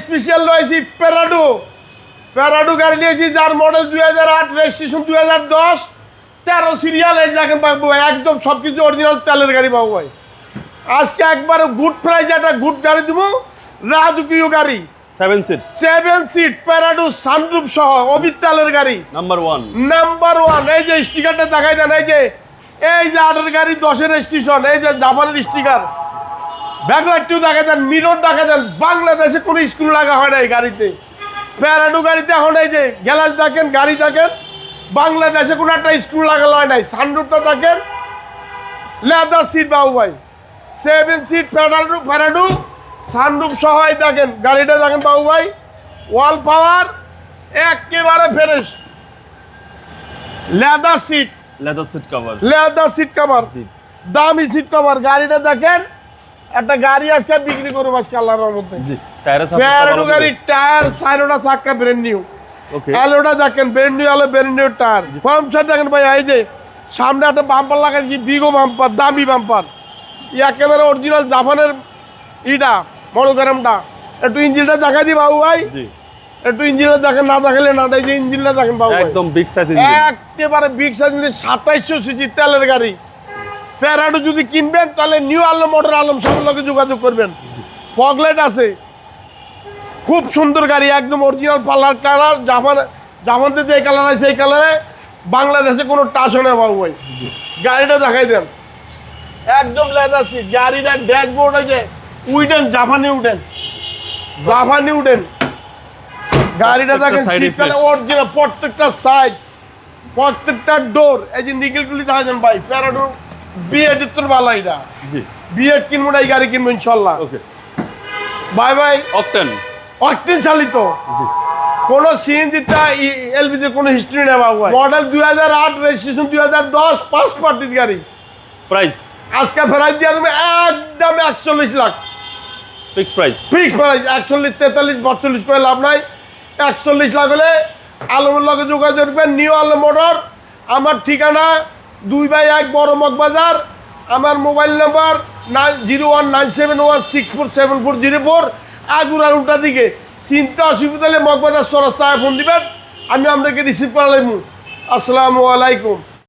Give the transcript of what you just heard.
Special রয়েছি Prado গাড়ি নিয়েছি, যার মডেল 2008, রেজিস্ট্রেশন 2010, 13 সিরিয়াল। এই দেখেন বাবু ভাই, একদম সব কিছু অরিজিনাল তেলের গাড়ি বাবু ভাই। আজকে একবার গুড প্রাইস একটা গুড গাড়ি দেবো, রাজকীয় গাড়ি, 7 সিট প্যারাডো সানরুফ সহ অবিত্তালের গাড়ি নাম্বার ওয়ান। এই যে স্টিকারটা দেখাই দেন, এই যে 8-এর গাড়ি, 10-এর স্টেশন, এই যে জাপানের স্টিকার, ব্যাকলাইটটিও দেখা দেন, মিরর দেখা দেন। বাংলাদেশে কোনো স্ক্রু লাগা হয় না এই গাড়িতে। প্যারাডো গাড়িতে এখন এই যে গ্যালাস দেখেন, গাড়ি দেখেন, বাংলাদেশে কোনো একটা স্ক্রু লাগানো হয় নাই। সানরুফটা দেখেন, লেদার সিট বাবু ভাই, 7 সিট প্যারাডো সানরুফ সহ। দেখেন গাড়িটা দেখেন বাবু ভাই, ওয়াল পাওয়ার একেবারে ফ্রেশ, লেদার সিট কভার, দামি সিট কভার। গাড়িটা দেখেন, একটা গাড়ি আজকে বিক্রি করবো আজকে আল্লাহর মধ্যে। প্যারাডো গাড়ি টায়ার 4টা চাক্কা ব্র্যান্ড নিউ, আলোটা দেখেন brand new tyre. Form side দেখেন ভাই, এই যে সামনে একটা বাম্পার লাগাইছি, বিগো বাম্পার, দামি বাম্পার, একেবারে অরিজিনাল জাপানের ইটা মনোগ্রামটা। একটু ইঞ্জিনটা দেখাই দিই বাবু ভাই, একটু ইঞ্জিনটা দেখেন, না দেখালে না। এই যে ইঞ্জিনটা দেখেন বাবু, একদম বিগ সাইজ ইঞ্জিন, একেবারে বিগ সাইজ ইঞ্জিন, 2700 সিসি তেলের গাড়ি। প্যারাডো যদি কিনবেন তাহলে নিউ আলম মোটর আলম সবার লগে যোগাযোগ করবেন। ফগলাইট আছে, খুব সুন্দর গাড়ি, একদম অরিজিনাল পার্লার কালার, জাপানতে যে কালার আছে সেই কালারে বাংলাদেশে কোনো টাচও নেই বাবু ভাই। গাড়িটা দেখাই দেন, একদম লেদার সিট। গাড়িটা ড্যাশবোর্ড আছে উডেন, জাপানি উডেন। গাড়িটা দেখেন সিটটা অরিজিনাল, প্রত্যেকটা সাইড, প্রত্যেকটা ডোর। এই যে নিকেলগুলি দেখা যান ভাই, প্যারাডো বিএড তোর ভালো, এটা বিএড কিনবো না, এই গাড়ি কিনবো ইনশাল্লাহ। Bye bye. অকটেন চালিত, কোন সিএনজিটা এলপিজির কোনো হিস্ট্রি নেই বাবু। মডেল 2008, রেজিস্ট্রেশন 2010, ফার্স্ট পার্টির গাড়ি। প্রাইস আজকে ফেরাই দিয়ে তুমি একদম 41 লাখ ফিক্স প্রাইস। 41, 43, 42 করে লাভ নাই। 41 লাখ হলে আলমের লগে যোগাযোগ করবেন, নিউ আলম মোটর। আমার ঠিকানা 2/1 বড় মগবাজার। আমার মোবাইল নাম্বার 019716474004। আগুরার উল্টা দিকে। চিন্তা অসুবিধা হলে মগবাজার চৌরাস্তায় ফোন দিবেন, আমি আপনাকে রিসিভ করা লাগবো। আসসালামু আলাইকুম।